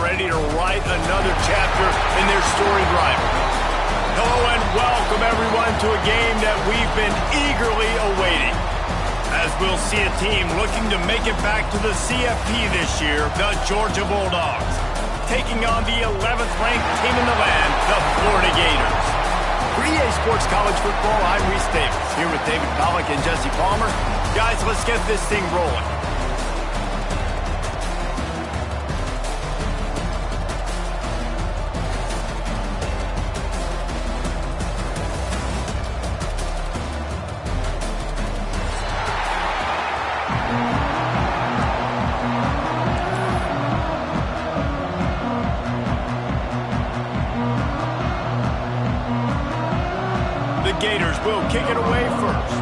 ready to write another chapter in their storied rivalry. Hello and welcome everyone to a game that we've been eagerly awaiting. As we'll see a team looking to make it back to the CFP this year, the Georgia Bulldogs, taking on the 11th ranked team in the land, the Florida Gators. For EA Sports College Football, I'm Reese Davis, here with David Pollack and Jesse Palmer. Guys, let's get this thing rolling. The Gators will kick it away first.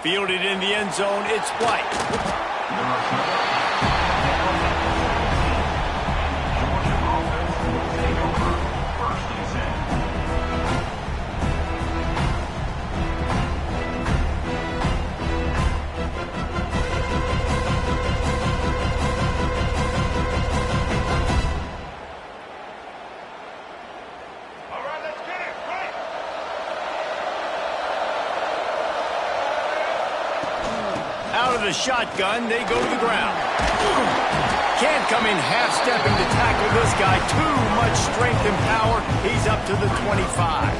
Fielded in the end zone, it's White. Out of the shotgun, they go to the ground. Can't come in half-stepping to tackle this guy. Too much strength and power. He's up to the 25.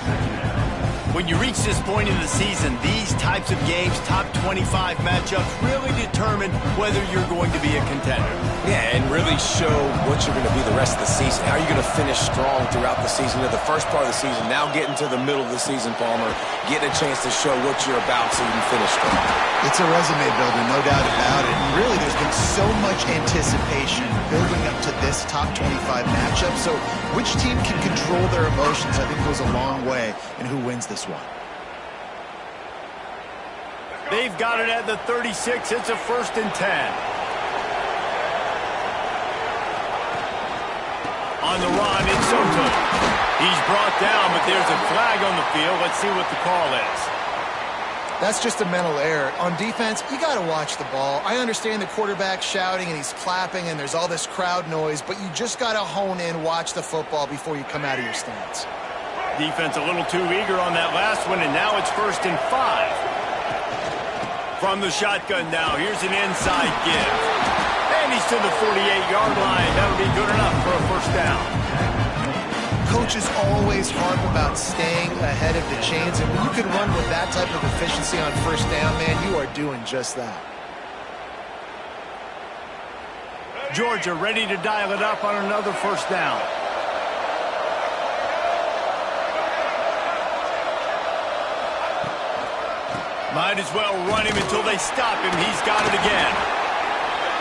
When you reach this point in the season, these types of games, top 25 matchups, really determine whether you're going to be a contender. Yeah, and really show what you're going to be the rest of the season. How are you going to finish strong throughout the season, the first part of the season, now getting to the middle of the season, Palmer, getting a chance to show what you're about so you can finish strong. It's a resume builder, no doubt about it. And really, there's been so much anticipation building up to this top 25 matchup. So which team can control their emotions, I think, goes a long way in who wins this one. They've got it at the 36. It's a 1st and 10. On the run, it's Soto. He's brought down, but there's a flag on the field. Let's see what the call is. That's just a mental error. On defense, you got to watch the ball. I understand the quarterback shouting and he's clapping and there's all this crowd noise, but you just got to hone in, watch the football before you come out of your stance. Defense a little too eager on that last one, and now it's 1st and 5. From the shotgun now, here's an inside give. And he's to the 48-yard line. That'll be good enough for a 1st down. Coaches always harp about staying ahead of the chains, and when you can run with that type of efficiency on 1st down, man, you are doing just that. Georgia ready to dial it up on another 1st down. Might as well run him until they stop him. He's got it again.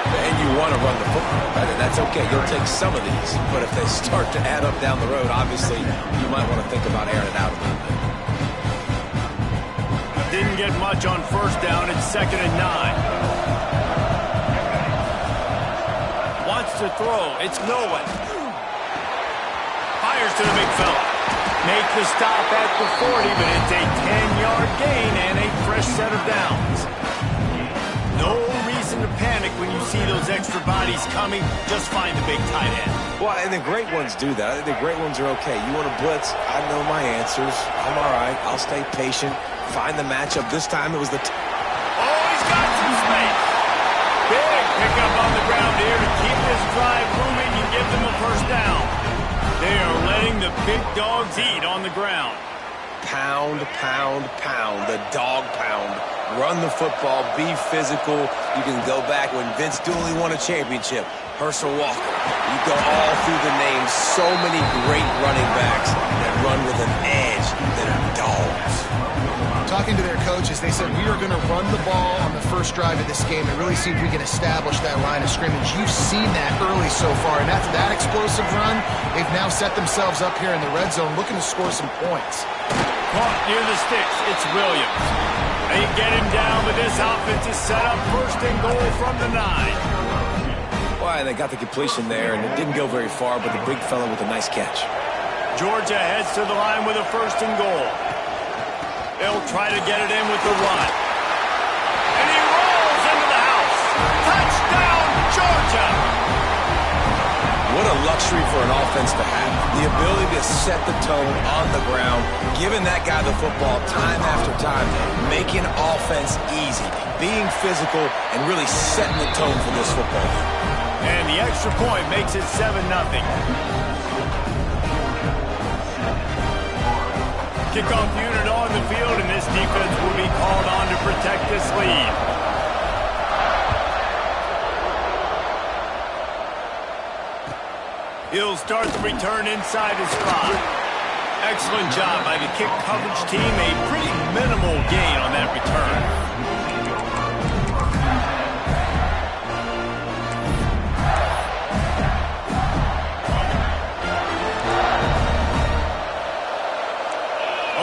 And you want to run the football, right? And that's okay. You'll take some of these. But if they start to add up down the road, obviously, you might want to think about airing it out a little bit. Didn't get much on 1st down. It's 2nd and 9. Wants to throw. It's Nolan. Fires to the big fella. Make the stop at the 40, but it's a 10-yard gain and a fresh set of downs. No reason to panic when you see those extra bodies coming. Just find the big tight end. Well, and the great ones do that. I think the great ones are okay. You want to blitz? I know my answers. I'm all right. I'll stay patient. Find the matchup. This time it was the... Oh, he's got some space. Big pickup on the ground here to keep this drive moving and give them a 1st down. They are letting the big dogs eat on the ground. Pound, pound, pound. The dog pound. Run the football. Be physical. You can go back when Vince Dooley won a championship. Herschel Walker. You go all through the names. So many great running backs that run with an edge that are dogs. Talking to their coaches, they said, we are going to run the ball on the 1st drive of this game and really see if we can establish that line of scrimmage. You've seen that early so far, and after that explosive run, they've now set themselves up here in the red zone looking to score some points. Caught near the sticks. It's Williams. They get him down, but this offense is set up 1st and goal from the 9. Why, they got the completion there, and it didn't go very far, but the big fella with a nice catch. Georgia heads to the line with a 1st and goal. They'll try to get it in with the run. And he rolls into the house. Touchdown, Georgia! What a luxury for an offense to have. The ability to set the tone on the ground, giving that guy the football time after time, making offense easy, being physical, and really setting the tone for this football game. And the extra point makes it 7-0. Kickoff unit on the field, and this defense will be called on to protect this lead. He'll start the return inside his spot. Excellent job by the kick coverage team. A pretty minimal gain on that return.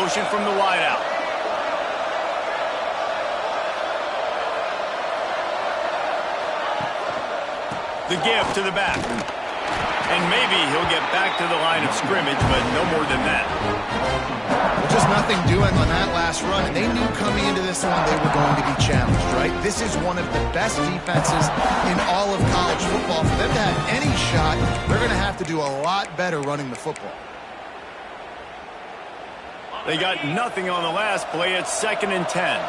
Motion from the wideout. The give to the back. And maybe he'll get back to the line of scrimmage, but no more than that. Well, just nothing doing on that last run, and they knew coming into this one they were going to be challenged, right? This is one of the best defenses in all of college football. For them to have any shot, they're going to have to do a lot better running the football. They got nothing on the last play. It's 2nd and 10.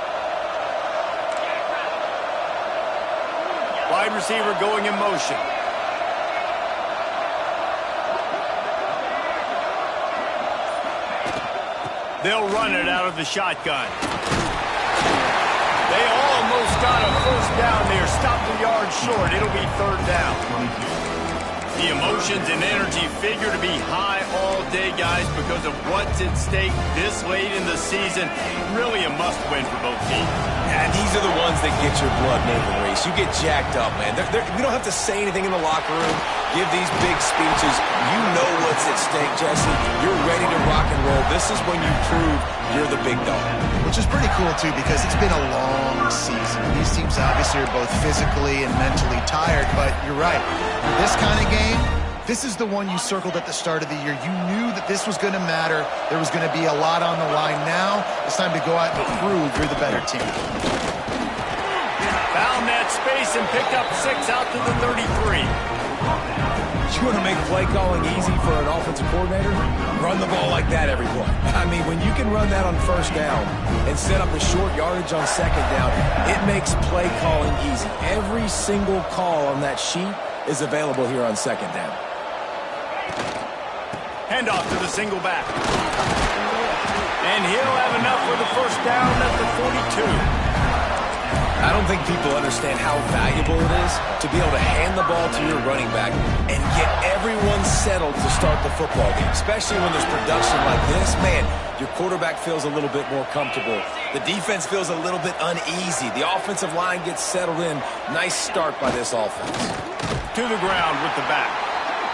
Wide receiver going in motion. They'll run it out of the shotgun. They almost got a first down there. Stopped a yard short. It'll be 3rd down. The emotions and energy figure to be high all day, guys, because of what's at stake this late in the season. Really a must-win for both teams. And these are the ones that get your blood moving, Reese. You get jacked up, man. You don't have to say anything in the locker room. Give these big speeches. You know what's at stake, Jesse. You're ready to rock and roll. This is when you prove you're the big dog. Which is pretty cool, too, because it's been a long season. These teams obviously are both physically and mentally tired, but you're right. For this kind of game, this is the one you circled at the start of the year. You knew that this was going to matter. There was going to be a lot on the line. Now it's time to go out and prove you're the better team. Found that space and picked up 6 out to the 33. You want to make play calling easy for an offensive coordinator? Run the ball like that every play. I mean, when you can run that on 1st down and set up a short yardage on 2nd down, it makes play calling easy. Every single call on that sheet is available here on 2nd down. Handoff to the single back. And he'll have enough for the 1st down at the 42. I don't think people understand how valuable it is to be able to hand the ball to your running back and get everyone settled to start the football game, especially when there's production like this. Man, your quarterback feels a little bit more comfortable. The defense feels a little bit uneasy. The offensive line gets settled in. Nice start by this offense. To the ground with the back.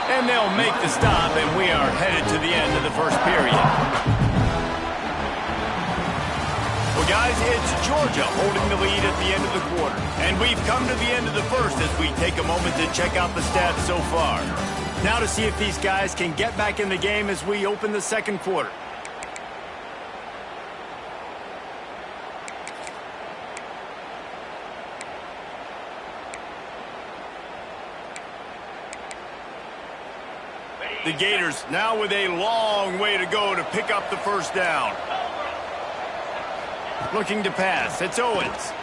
And they'll make the stop, and we are headed to the end of the 1st period. Well, guys, it's Georgia holding the lead at the end of the quarter. And we've come to the end of the 1st as we take a moment to check out the stats so far. Now to see if these guys can get back in the game as we open the 2nd quarter. The Gators now with a long way to go to pick up the 1st down. Looking to pass. It's Owens.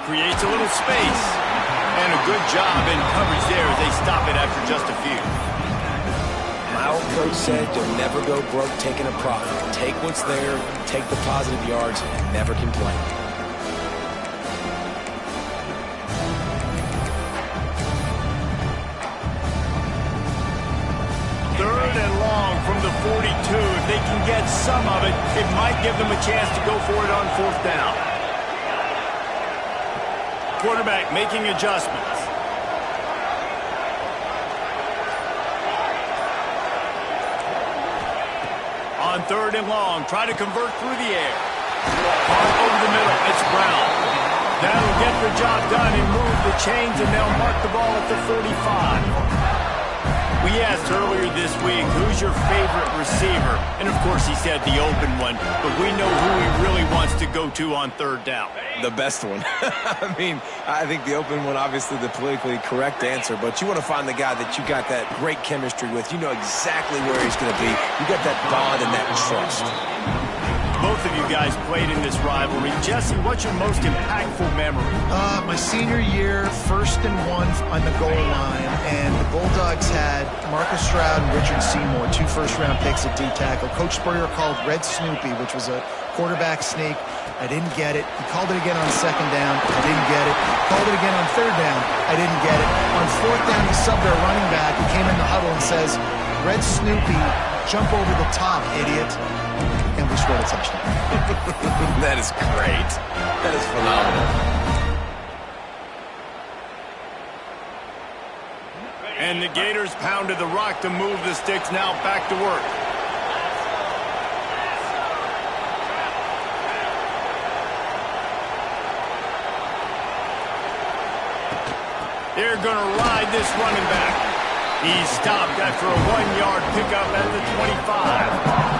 Creates a little space. And a good job in coverage there as they stop it after just a few. My old coach said you'll never go broke taking a profit. Take what's there, take the positive yards, and never complain. Third and long from the 42. If they can get some of it, it might give them a chance to go for it on 4th down. Quarterback making adjustments. On 3rd and long, try to convert through the air. Caught over the middle, it's Brown. That'll get the job done and move the chains, and they'll mark the ball at the 45. We asked earlier this week, who's your favorite receiver? And, of course, he said the open one. But we know who he really wants to go to on third down. The best one. I mean, I think the open one, obviously the politically correct answer. But you want to find the guy that you got that great chemistry with. You know exactly where he's going to be. You got that bond and that trust. Both of you guys played in this rivalry. Jesse, what's your most impactful memory? My senior year, 1st and 1 on the goal line, and the Bulldogs had Marcus Stroud and Richard Seymour, 2 first-round picks at D-tackle. Coach Spurrier called Red Snoopy, which was a quarterback sneak. I didn't get it. He called it again on 2nd down. I didn't get it. Called it again on 3rd down. I didn't get it. On 4th down, he subbed our running back. He came in the huddle and says, Red Snoopy, jump over the top, idiot. And we scored a touchdown. That is great. That is phenomenal. And the Gators pounded the rock to move the sticks now back to work. They're going to ride this running back. He's stopped after a 1-yard pickup at the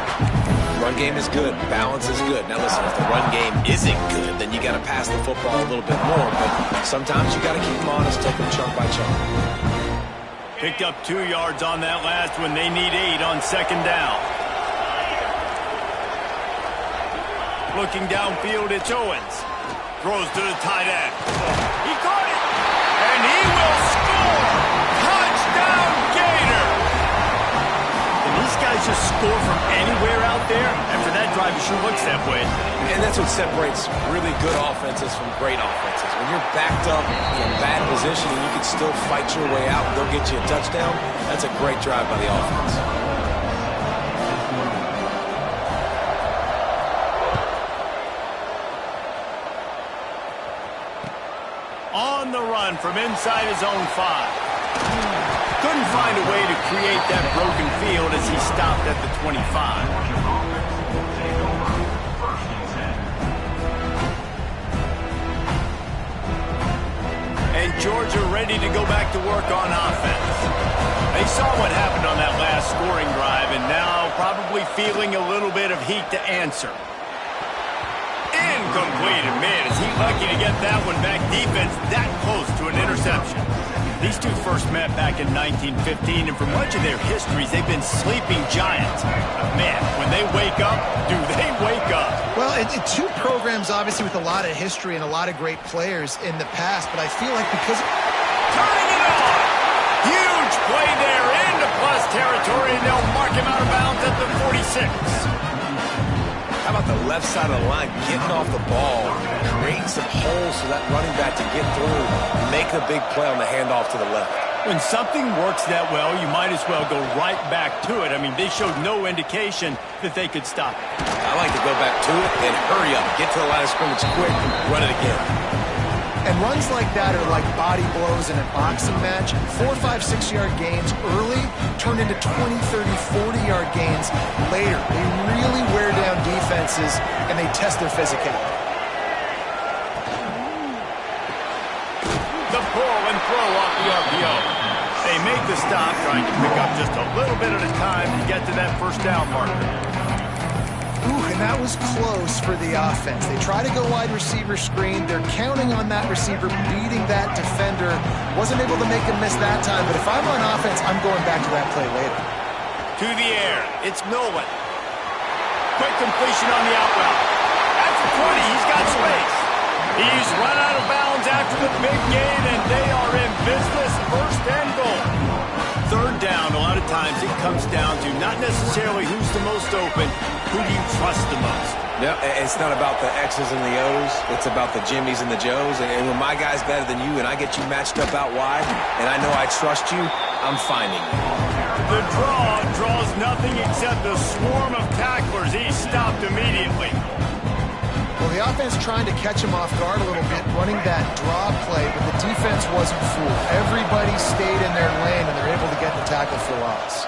25. Run game is good. Balance is good. Now listen, if the run game isn't good, then you got to pass the football a little bit more. But sometimes you got to keep them honest, take them chunk by chunk. Picked up 2 yards on that last one. They need 8 on 2nd down. Looking downfield, it's Owens. Throws to the tight end. He caught it! And he will score! Touchdown, Gator! Can these guys just score from anywhere out there? And for that drive, it sure looks that way. And that's what separates really good offenses from great offenses. When you're backed up in a bad position and you can still fight your way out and go get you a touchdown, that's a great drive by the offense. On the run from inside his own 5. Couldn't find a way to create that broken field as he stopped at the 25. And Georgia ready to go back to work on offense. They saw what happened on that last scoring drive and now probably feeling a little bit of heat to answer. Incomplete, and man, is he lucky to get that one back. Defense that close to an interception. These two first met back in 1915, and for much of their histories, they've been sleeping giants. But man, when they wake up, do they wake up? Well, two programs, obviously, with a lot of history and a lot of great players in the past, but I feel like because... Turning it on! Huge play there into plus territory, and they'll mark him out of bounds at the 46. How about the left side of the line, getting off the ball, creating some holes for that running back to get through, make a big play on the handoff to the left. When something works that well, you might as well go right back to it. I mean, they showed no indication that they could stop it. I like to go back to it and hurry up, get to the line of scrimmage quick, run it again. And runs like that are like body blows in a boxing match. 4, 5, 6-yard gains early turn into 20, 30, 40-yard gains later. They really wear down defenses, and they test their physicality. The pull and throw off the RPO. They make the stop, trying to pick up just a little bit at a time to get to that first down marker. Ooh, and that was close for the offense. They try to go wide receiver screen. They're counting on that receiver beating that defender. Wasn't able to make him miss that time, but if I'm on offense, I'm going back to that play later. To the air, it's Nolan. Quick completion on the out route. At the 20, he's got space. He's run out of bounds after the big gain, and they are in business, 1st and goal. 3rd down, a lot of times it comes down to not necessarily who's the most open, who do you trust the most? Yeah, it's not about the X's and the O's. It's about the Jimmies and the Joes. And when my guy's better than you and I get you matched up out wide, and I know I trust you, I'm finding you. The draw draws nothing except a swarm of tacklers. He's stopped immediately. Well, the offense trying to catch him off guard a little bit, running that draw play, but the defense wasn't fooled. Everybody stayed in their lane, and they're able to get the tackle for loss.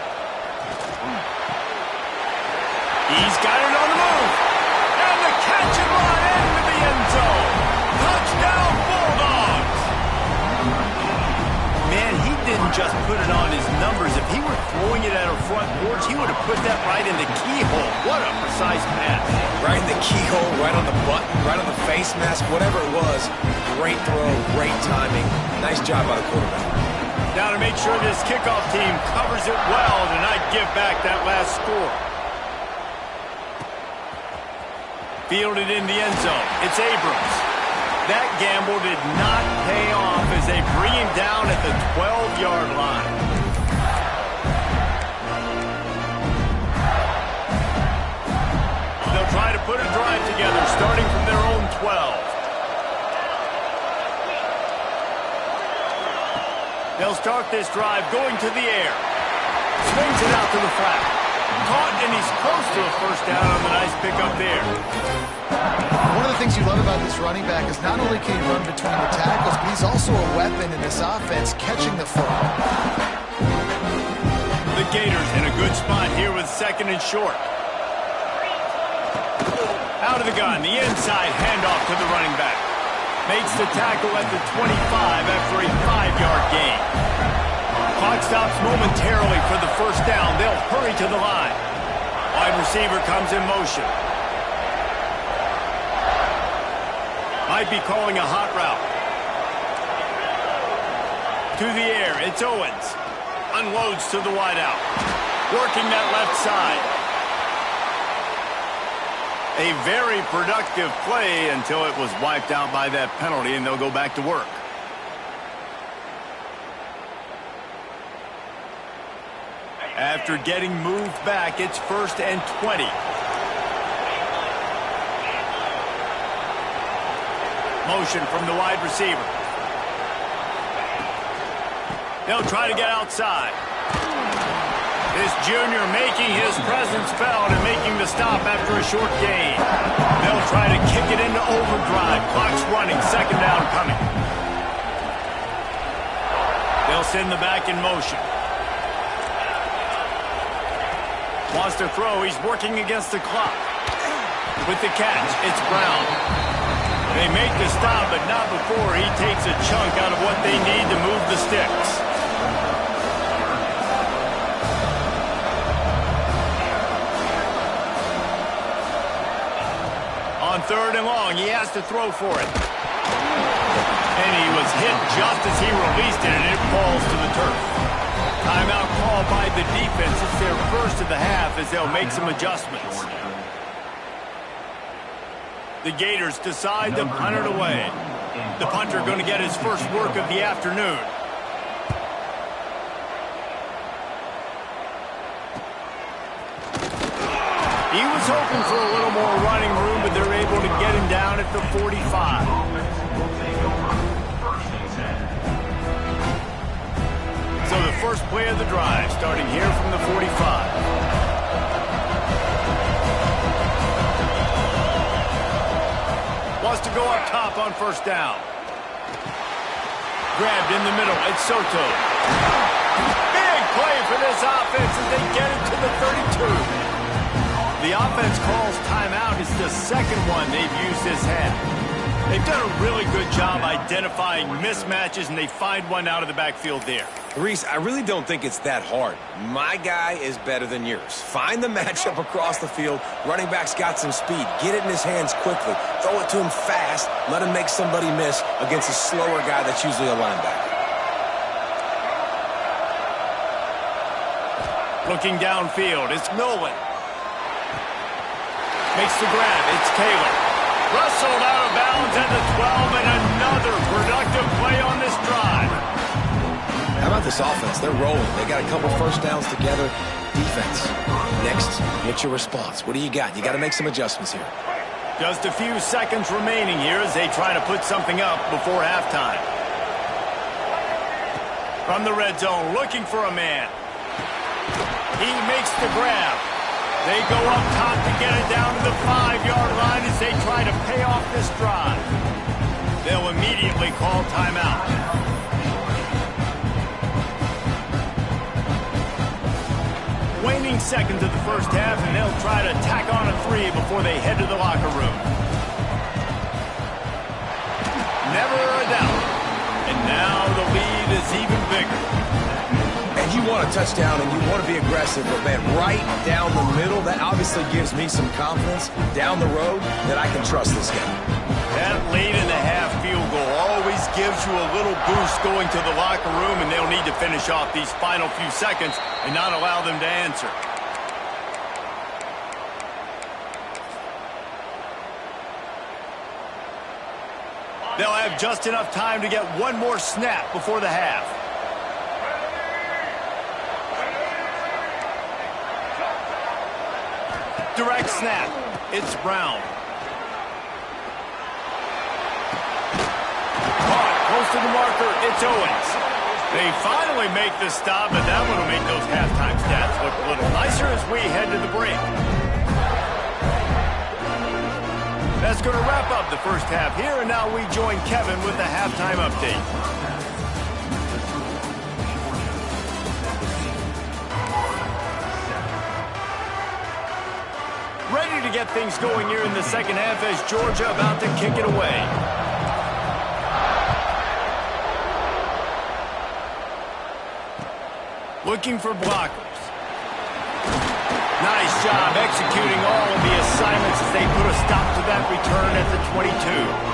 He's got it on the move. And the catch and run into the end zone. Touchdown, Bulldogs. Man, he didn't just put it on his numbers. If he were this pass. Right in the keyhole, right on the button, right on the face mask, whatever it was. Great throw, great timing. Nice job by the quarterback. Now to make sure this kickoff team covers it well to not give back that last score. Fielded in the end zone. It's Abrams. That gamble did not pay off as they bring him down at the 12-yard line. They'll try to put a drive together, starting from their own 12. They'll start this drive going to the air. Swings it out to the flat. Caught, and he's close to a first down on the nice pickup there. One of the things you love about this running back is not only can he run between the tackles, but he's also a weapon in this offense, catching the football. The Gators in a good spot here with second and short. Out of the gun, the inside handoff to the running back. Makes the tackle at the 25 after a 5-yard gain. Clock stops momentarily for the first down. They'll hurry to the line. Wide receiver comes in motion. Might be calling a hot route. To the air, it's Owens. Unloads to the wideout. Working that left side. A very productive play until it was wiped out by that penalty, and they'll go back to work. After getting moved back, it's 1st and 20. Motion from the wide receiver. They'll try to get outside. This junior making his presence felt and making the stop after a short gain. They'll try to kick it into overdrive. Clock's running. Second down coming. They'll send the back in motion. Wants to throw. He's working against the clock. With the catch, it's Brown. They make the stop, but not before he takes a chunk out of what they need to move the sticks. On 3rd and long, he has to throw for it. And he was hit just as he released it, and it falls to the turf. Timeout called by the defense. It's their first of the half as they'll make some adjustments. The Gators decide to punt it away. The punter going to get his first work of the afternoon. He was hoping for a little more running room, but they're able to get him down at the 45. So the first play of the drive, starting here from the 45. Wants to go up top on first down. Grabbed in the middle. It's Soto. Big play for this offense as they get it to the 32. The offense calls timeout. It's the second one they've used this half. They've done a really good job identifying mismatches, and they find one out of the backfield there. Reese, I really don't think it's that hard. My guy is better than yours. Find the matchup across the field. Running back's got some speed. Get it in his hands quickly. Throw it to him fast. Let him make somebody miss against a slower guy that's usually a linebacker. Looking downfield, it's Nolan. Makes the grab. It's Taylor. Rustled out of bounds at the 12, and another productive play on this drive. How about this offense? They're rolling. They got a couple first downs together. Defense. Next, what's your response? What do you got? You got to make some adjustments here. Just a few seconds remaining here as they try to put something up before halftime. From the red zone, looking for a man. He makes the grab. They go up top to get it down to the 5-yard line as they try to pay off this drive. They'll immediately call timeout. Waning seconds of the first half, and they'll try to tack on a 3 before they head to the locker room. Never a doubt. And now the lead is even bigger. And you want want a touchdown and you want to be aggressive, but, man, right down the middle, that obviously gives me some confidence down the road that I can trust this guy. That late in the half field goal always gives you a little boost going to the locker room, and they'll need to finish off these final few seconds and not allow them to answer. They'll have just enough time to get one more snap before the half. Direct snap. It's Brown. Caught close to the marker. It's Owens. They finally make the stop, but that one will make those halftime stats look a little nicer as we head to the break. That's going to wrap up the first half here, and now we join Kevin with the halftime update. Ready to get things going here in the second half as Georgia about to kick it away. Looking for blockers. Nice job executing all of the assignments as they put a stop to that return at the 22.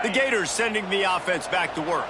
The Gators sending the offense back to work.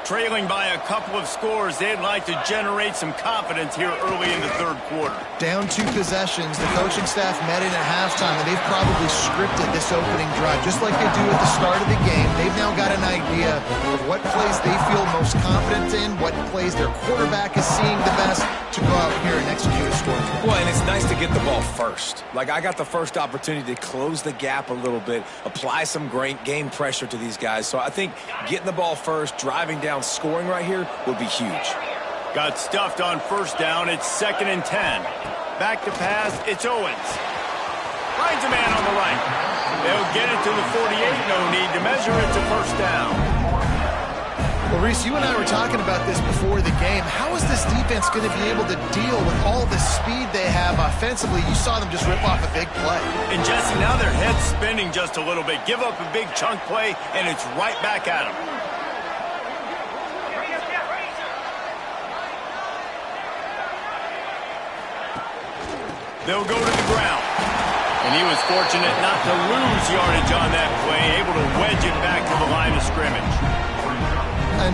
Trailing by a couple of scores, they'd like to generate some confidence here early in the third quarter. Down 2 possessions, the coaching staff met in at halftime, and they've probably scripted this opening drive. Just like they do at the start of the game, they've now got an idea of what plays they feel most confident in, what plays their quarterback is seeing the best to go out here and execute a score. Well, and it's nice to get the ball first. Like, I got the first opportunity to close the gap a little bit, apply some great game pressure to these guys. So I think getting the ball first, driving down, scoring right here would be huge. Got stuffed on first down. It's 2nd and 10. Back to pass. It's Owens. Finds a man on the right. They'll get it to the 48. No need to measure. It's a first down. Well, Reese, you and I were talking about this before the game. How is this defense going to be able to deal with all the speed they have offensively? You saw them just rip off a big play. And, Jesse, now their head's spinning just a little bit. Give up a big chunk play, and it's right back at them. They'll go to the ground. And he was fortunate not to lose yardage on that play, able to wedge it back to the line of scrimmage.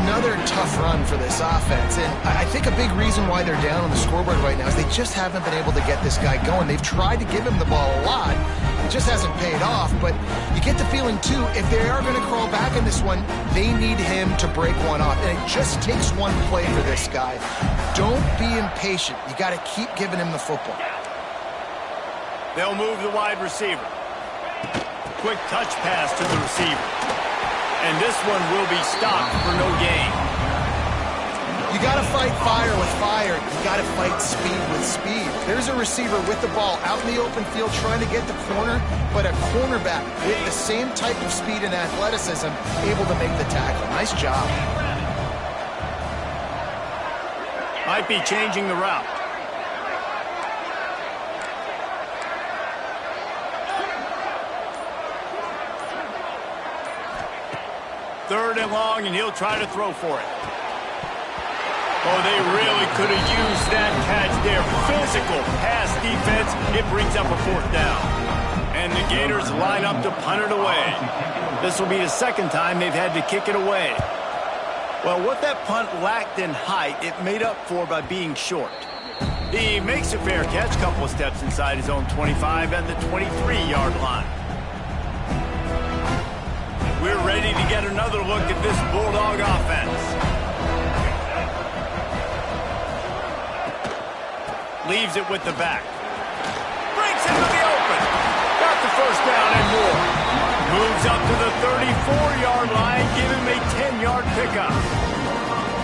Another tough run for this offense, and I think a big reason why they're down on the scoreboard right now is they just haven't been able to get this guy going. They've tried to give him the ball a lot. It just hasn't paid off, but you get the feeling, too, if they are going to crawl back in this one, they need him to break one off, and it just takes one play for this guy. Don't be impatient. You got to keep giving him the football. They'll move the wide receiver. Quick touch pass to the receiver. And this one will be stopped for no gain. You got to fight fire with fire. You got to fight speed with speed. There's a receiver with the ball out in the open field trying to get the corner, but a cornerback with the same type of speed and athleticism able to make the tackle. Nice job. Might be changing the route. Third and long, and he'll try to throw for it. Oh, they really could have used that catch there. Physical pass defense. It brings up a 4th down. And the Gators line up to punt it away. This will be the second time they've had to kick it away. Well, what that punt lacked in height, it made up for by being short. He makes a fair catch, couple of steps inside his own 25 and the 23-yard line. We're ready to get another look at this Bulldog offense. Leaves it with the back. Breaks into the open. Got the first down and more. Moves up to the 34-yard line. Give him a 10-yard pickup.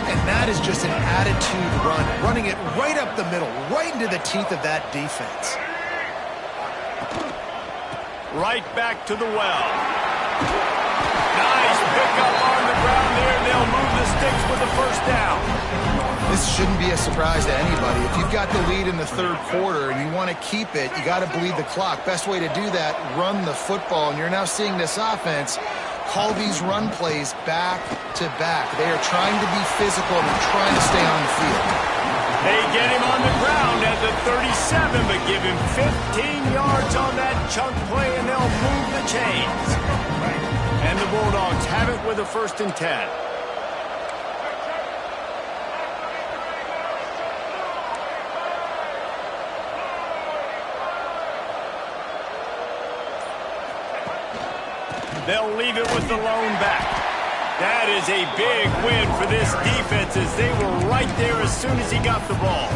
And that is just an attitude run. Running it right up the middle, right into the teeth of that defense. Right back to the well. Nice pickup on the ground there. They'll move the sticks with the first down. This shouldn't be a surprise to anybody. If you've got the lead in the third quarter and you want to keep it, you got to bleed the clock. Best way to do that, run the football. And you're now seeing this offense call these run plays back to back. They are trying to be physical and they're trying to stay on the field. They get him on the ground at the 37, but give him 15 yards on that chunk play, and they'll move the chains. And the Bulldogs have it with a 1st and 10. They'll leave it with the lone back. That is a big win for this defense as they were right there as soon as he got the ball.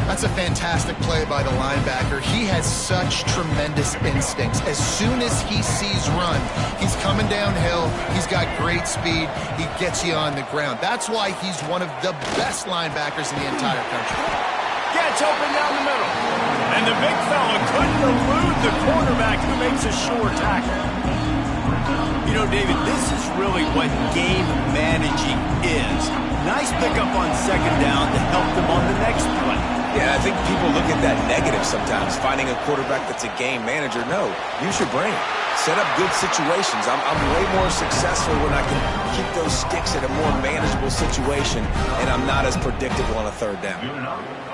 That's a fantastic play by the linebacker. He has such tremendous instincts. As soon as he sees run, he's coming downhill. He's got great speed. He gets you on the ground. That's why he's one of the best linebackers in the entire country. Gets open down the middle. And the big fella couldn't elude the quarterback who makes a sure tackle. You know, David, this is really what game managing is. Nice pickup on 2nd down to help them on the next play. Yeah, I think people look at that negative sometimes, finding a quarterback that's a game manager. No, use your brain. Set up good situations. I'm way more successful when I can keep those sticks in a more manageable situation, and I'm not as predictable on a 3rd down.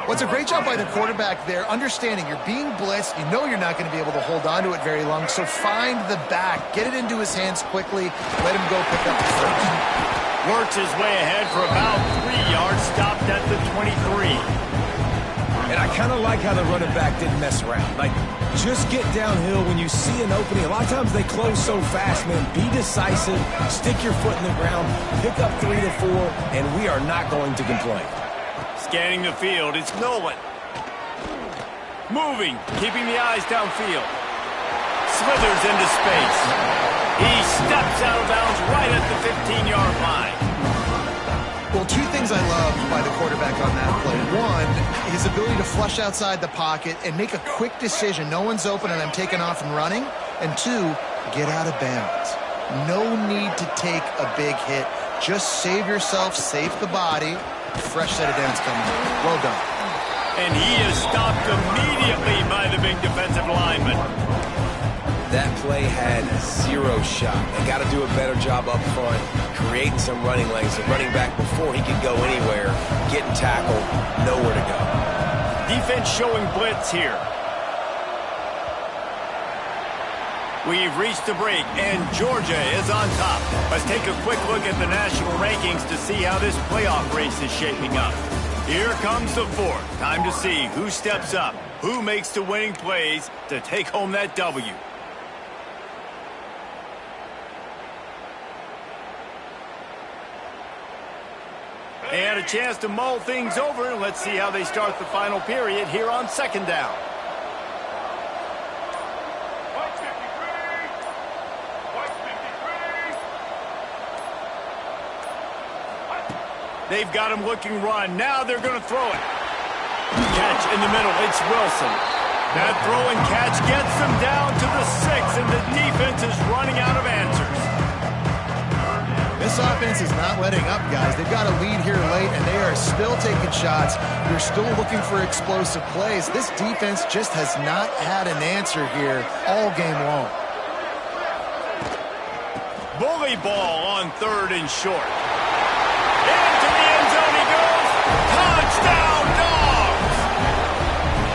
Well, it's a great job by the quarterback there, understanding you're being blitzed. You know you're not going to be able to hold on to it very long, so find the back. Get it into his hands quickly. Let him go pick up the 1st. Works his way ahead for about 3 yards, stopped at the 23. And I kind of like how the running back didn't mess around. Like, just get downhill when you see an opening. A lot of times they close so fast, man. Be decisive, stick your foot in the ground, pick up 3 to 4, and we are not going to complain. Scanning the field, it's Nolan. Moving, keeping the eyes downfield. Slithers into space. He steps out of bounds right at the 15-yard line. Well, 2 things I love by the quarterback on that play. 1, his ability to flush outside the pocket and make a quick decision. No one's open and I'm taking off and running. And 2, get out of bounds. No need to take a big hit. Just save yourself, save the body. Fresh set of downs coming. Well done. And he is stopped immediately by the big defensive lineman. That play had 0 shot. They got to do a better job up front, creating some running lanes. The running back, before he could go anywhere, getting tackled, nowhere to go. Defense showing blitz here. We've reached the break, and Georgia is on top. Let's take a quick look at the national rankings to see how this playoff race is shaping up. Here comes the 4th. Time to see who steps up, who makes the winning plays to take home that W. They had a chance to mull things over. Let's see how they start the final period here on 2nd down. They've got him looking run. Now they're going to throw it. Catch in the middle. It's Wilson. That throw and catch gets them down to the 6, and the defense is running out of answers. This offense is not letting up, guys. They've got a lead here late, and they are still taking shots. They're still looking for explosive plays. This defense just has not had an answer here all game long. Bully ball on 3rd and short. Into the end zone he goes. Touchdown, Dogs!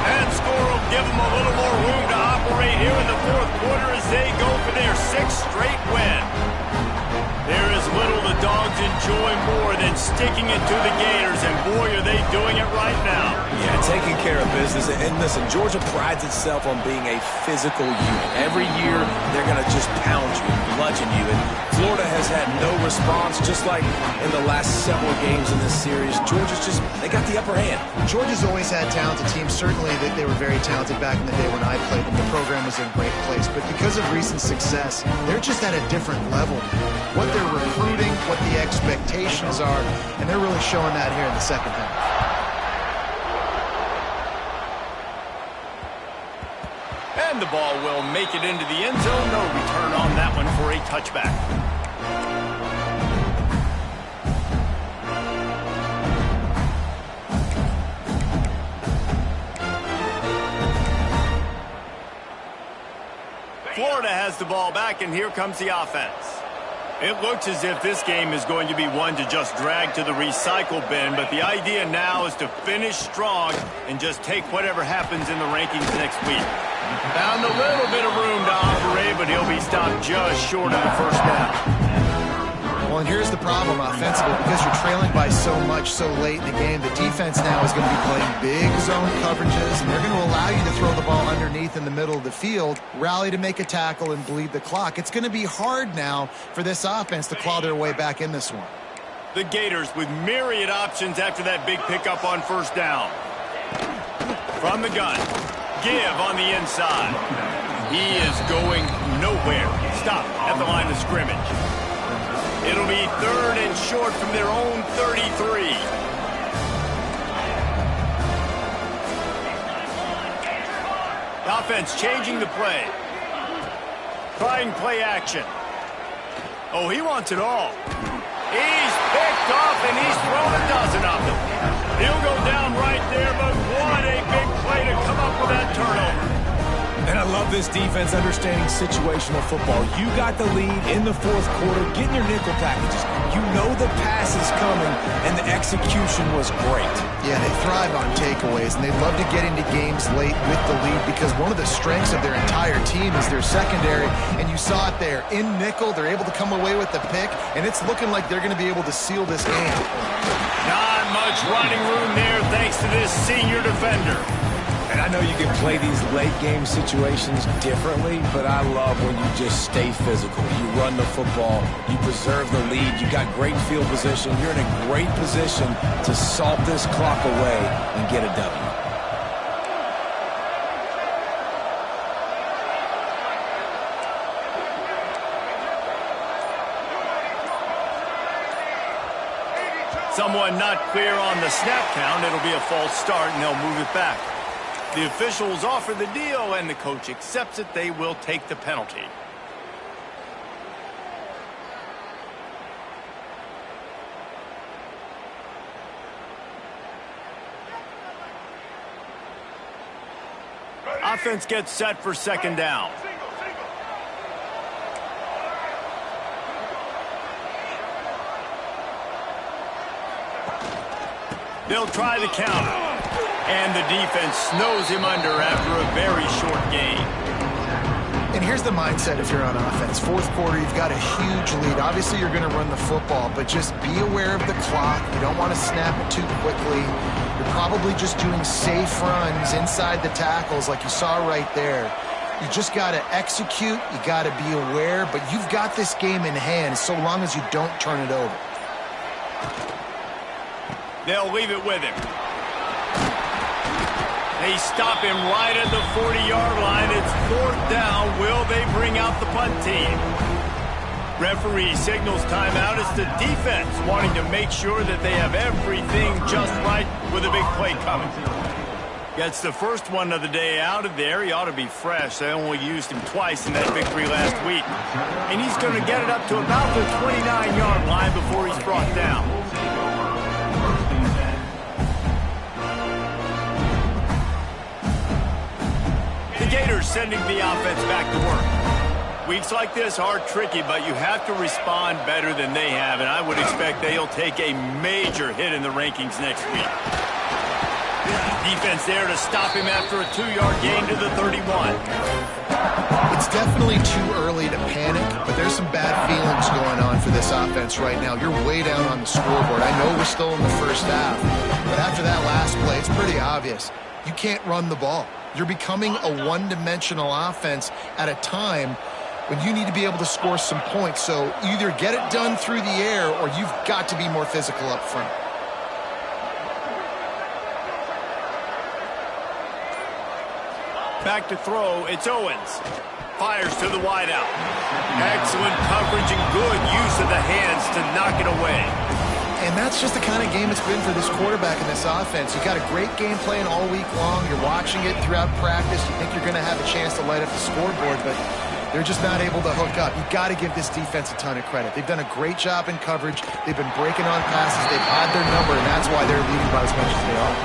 That score will give them a little more room to operate here in the 4th quarter as they go for their 6th straight win. There is little the Dogs enjoy more than sticking it to the Gators, and boy, are they doing it right now. Yeah, taking care of business. And listen, Georgia prides itself on being a physical unit. Every year, they're going to just pound you, bludgeon you. And Florida has had no response, just like in the last several games in this series. Georgia's just, they got the upper hand. Georgia's always had talented teams. Certainly, they were very talented back in the day when I played them. The program was in a great place. But because of recent success, they're just at a different level. What they're recruiting, what the expectations are, and they're really showing that here in the 2nd half. And the ball will make it into the end zone. No return on that one for a touchback. Florida has the ball back, and here comes the offense. It looks as if this game is going to be one to just drag to the recycle bin, but the idea now is to finish strong and just take whatever happens in the rankings next week. Found a little bit of room to operate, but he'll be stopped just short of the first down. Well, and here's the problem offensively. Because you're trailing by so much so late in the game, the defense now is going to be playing big zone coverages, and they're going to allow you to throw the ball underneath in the middle of the field, rally to make a tackle, and bleed the clock. It's going to be hard now for this offense to claw their way back in this one. The Gators with myriad options after that big pickup on first down. From the gun. Give on the inside. He is going nowhere. Stop at the line of scrimmage. It'll be 3rd and short from their own 33. The offense changing the play. Trying play action. Oh, he wants it all. He's picked off, and he's thrown a dozen of them. He'll go down right there, but what a big play to come up with that turnover. And I love this defense understanding situational football. You got the lead in the 4th quarter, getting your nickel packages. You know the pass is coming, and the execution was great. Yeah, they thrive on takeaways, and they love to get into games late with the lead because one of the strengths of their entire team is their secondary, and you saw it there. In nickel, they're able to come away with the pick, and it's looking like they're going to be able to seal this game. Not much running room there thanks to this senior defender. And I know you can play these late-game situations differently, but I love when you just stay physical. You run the football, you preserve the lead, you got great field position, you're in a great position to salt this clock away and get a W. Someone not clear on the snap count. It'll be a false start, and they'll move it back. The officials offer the deal, and the coach accepts it. They will take the penalty. Offense gets set for 2nd down. They'll try the counter. And the defense snows him under after a very short gain. And here's the mindset if you're on offense. 4th quarter, you've got a huge lead. Obviously, you're going to run the football, but just be aware of the clock. You don't want to snap it too quickly. You're probably just doing safe runs inside the tackles like you saw right there. You just got to execute. You got to be aware, but you've got this game in hand so long as you don't turn it over. They'll leave it with him. They stop him right at the 40-yard line. It's 4th down. Will they bring out the punt team? Referee signals timeout. It's the defense wanting to make sure that they have everything just right with a big play coming. Gets the first one of the day out of there. He ought to be fresh. They only used him twice in that victory last week. And he's going to get it up to about the 29-yard line before he's brought down. The Gators sending the offense back to work. Weeks like this are tricky, but you have to respond better than they have, and I would expect they'll take a major hit in the rankings next week. Defense there to stop him after a 2-yard gain to the 31. It's definitely too early to panic, but there's some bad feelings going on for this offense right now. You're way down on the scoreboard. I know we're still in the first half, but after that last play, it's pretty obvious. You can't run the ball. You're becoming a one-dimensional offense at a time when you need to be able to score some points. So either get it done through the air or you've got to be more physical up front. Back to throw, it's Owens. Fires to the wideout. Excellent coverage and good use of the hands to knock it away. And that's just the kind of game it's been for this quarterback in this offense. You've got a great game plan all week long. You're watching it throughout practice. You think you're going to have a chance to light up the scoreboard, but they're just not able to hook up. You've got to give this defense a ton of credit. They've done a great job in coverage. They've been breaking on passes. They've had their number, and that's why they're leading by as much as they are.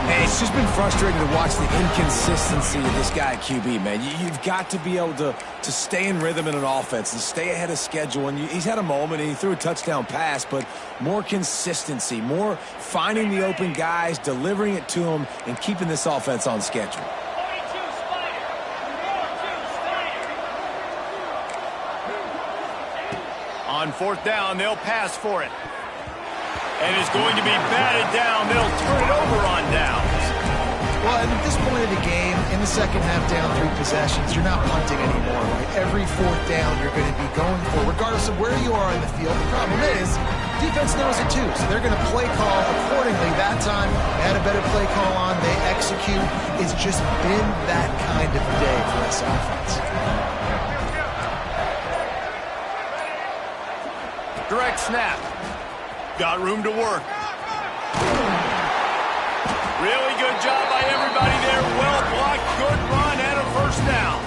Hey, it's just been frustrating to watch the inconsistency of this guy at QB, man. You've got to be able to stay in rhythm in an offense and stay ahead of schedule. And he's had a moment and he threw a touchdown pass, but more consistency, more finding the open guys, delivering it to them, and keeping this offense on schedule. On fourth down, they'll pass for it. And it's going to be batted down. They'll turn it over on downs. Well, and at this point of the game, in the second half, down 3 possessions, you're not punting anymore, right? Every fourth down you're going to be going for, regardless of where you are in the field. The problem is, defense knows it too, so they're going to play call accordingly. That time, they had a better play call on. They execute. It's just been that kind of day for this offense. Direct snap. Got room to work. Really good job by everybody there. Well blocked, good run, and a first down.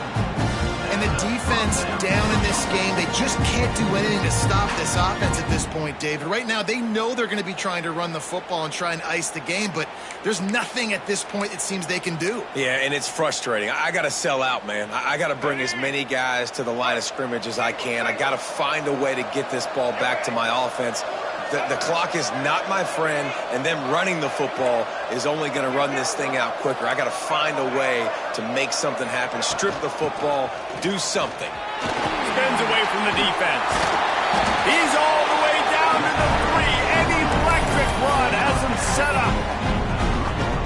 And the defense down in this game, they just can't do anything to stop this offense at this point, David. Right now, they know they're going to be trying to run the football and try and ice the game, but there's nothing at this point it seems they can do. Yeah, and it's frustrating. I got to sell out, man. I got to bring as many guys to the line of scrimmage as I can. I got to find a way to get this ball back to my offense. The clock is not my friend, and them running the football is only going to run this thing out quicker. I got to find a way to make something happen, strip the football, do something. Spins away from the defense. He's all the way down to the 3. An electric run has him set up.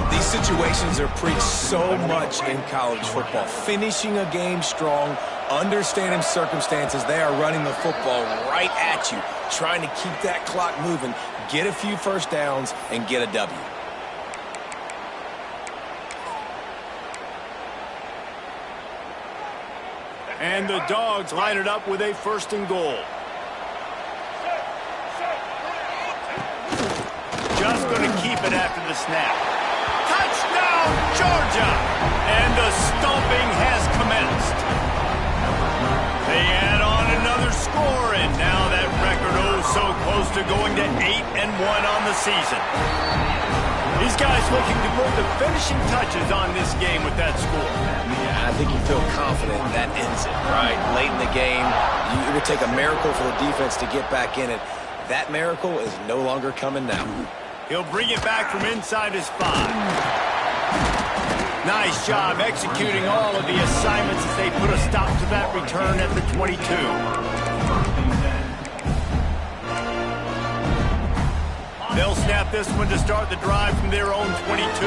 These situations are preached so much in college football. Finishing a game strong, understanding circumstances. They are running the football right at you, trying to keep that clock moving, get a few first downs, and get a W. And the Dogs line it up with a 1st and goal. Just going to keep it after the snap. Touchdown, Georgia! And the stomping has commenced. They add on another score, and now that record so close to going to 8-1 on the season. These guys looking to put the finishing touches on this game with that score. Yeah, I think you feel confident that ends it, right? Late in the game, it would take a miracle for the defense to get back in it. That miracle is no longer coming now. He'll bring it back from inside his 5. Nice job executing all of the assignments as they put a stop to that return at the 22. They'll snap this one to start the drive from their own 22.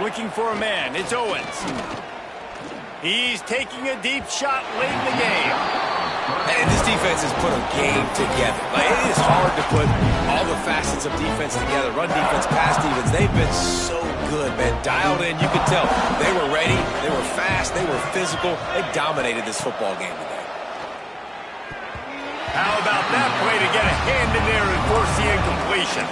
Looking for a man. It's Owens. He's taking a deep shot late in the game. And this defense has put a game together. Like, it is hard to put all the facets of defense together. Run defense, pass defense. They've been so good, man. Dialed in. You could tell they were ready. They were fast. They were physical. They dominated this football game today. How about that play to get a hand in there and force the incompletion?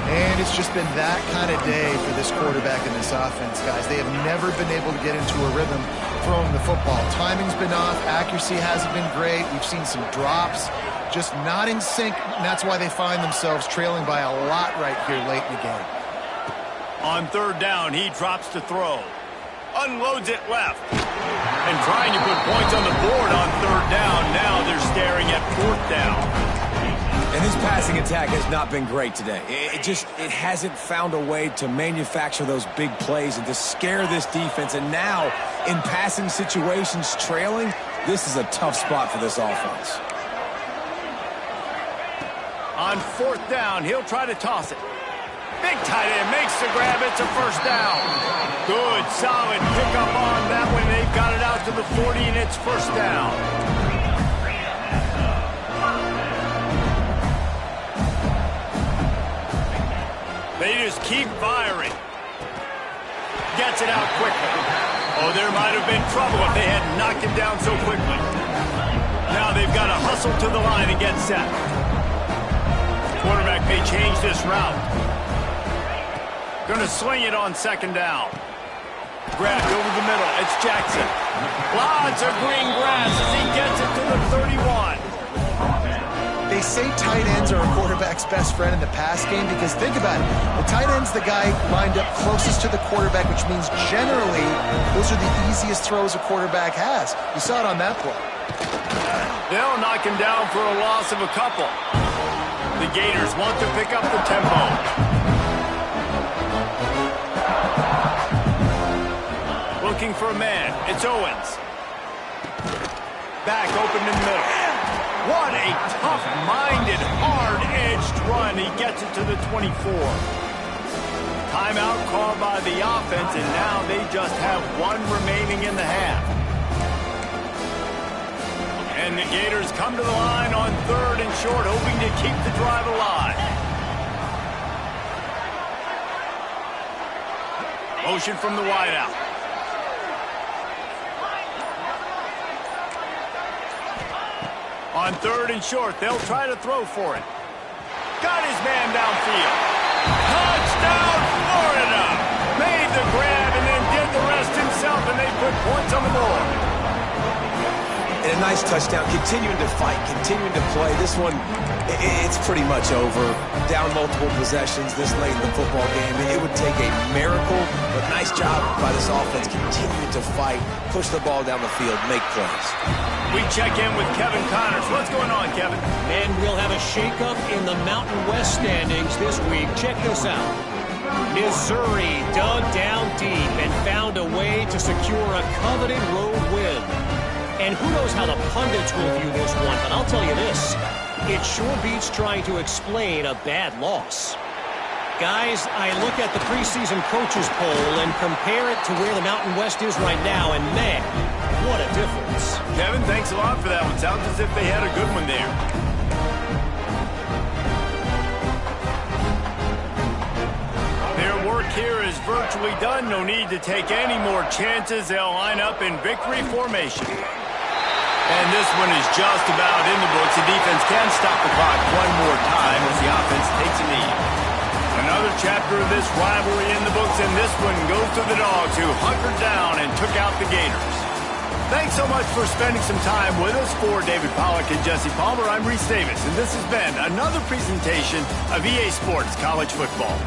And it's just been that kind of day for this quarterback and this offense, guys. They have never been able to get into a rhythm throwing the football. Timing's been off. Accuracy hasn't been great. We've seen some drops, just not in sync. And that's why they find themselves trailing by a lot right here late in the game. On 3rd down, he drops to throw. Unloads it left. And trying to put points on the board on 3rd down. Now they're staring at 4th down. And this passing attack has not been great today. It hasn't found a way to manufacture those big plays and to scare this defense. And now, in passing situations, trailing, this is a tough spot for this offense. On 4th down, he'll try to toss it. Big tight end makes the grab. It's a 1st down. Good, solid pickup on that one. They've got it out to the 40, and it's 1st down. They just keep firing. Gets it out quickly. Oh, there might have been trouble if they had knocked him down so quickly. Now they've got to hustle to the line and get set. Quarterback may change this route. Going to sling it on second down. Grabbed over the middle. It's Jackson. Lots of green grass as he gets it to the 31. They say tight ends are a quarterback's best friend in the pass game because think about it. The tight end's the guy lined up closest to the quarterback, which means generally those are the easiest throws a quarterback has. You saw it on that play. They'll knock him down for a loss of a couple. The Gators want to pick up the tempo. Looking for a man. It's Owens. Back open in the middle. What a tough-minded, hard-edged run. He gets it to the 24. Timeout called by the offense, and now they just have one remaining in the half. And the Gators come to the line on 3rd and short, hoping to keep the drive alive. Motion from the wideout. On 3rd and short, they'll try to throw for it. Got his man downfield. Touchdown, Florida! Made the grab and then did the rest himself, and they put points on the board. And a nice touchdown, continuing to fight, continuing to play. This one, it's pretty much over. Down multiple possessions this late in the football game. It would take a miracle, but nice job by this offense continuing to fight, push the ball down the field, make plays. We check in with Kevin Connors. What's going on, Kevin? And we'll have a shakeup in the Mountain West standings this week. Check this out. Missouri dug down deep and found a way to secure a coveted road win. And who knows how the pundits will view this one, but I'll tell you this. It sure beats trying to explain a bad loss. Guys, I look at the preseason coaches poll and compare it to where the Mountain West is right now, and man, what a difference. Kevin, thanks a lot for that one. Sounds as if they had a good one there. Their work here is virtually done. No need to take any more chances. They'll line up in victory formation. And this one is just about in the books. The defense can stop the clock one more time as the offense takes a knee. Another chapter of this rivalry in the books, and this one goes to the Dogs, who hunkered down and took out the Gators. Thanks so much for spending some time with us. For David Pollack and Jesse Palmer, I'm Reese Davis, and this has been another presentation of EA Sports College Football.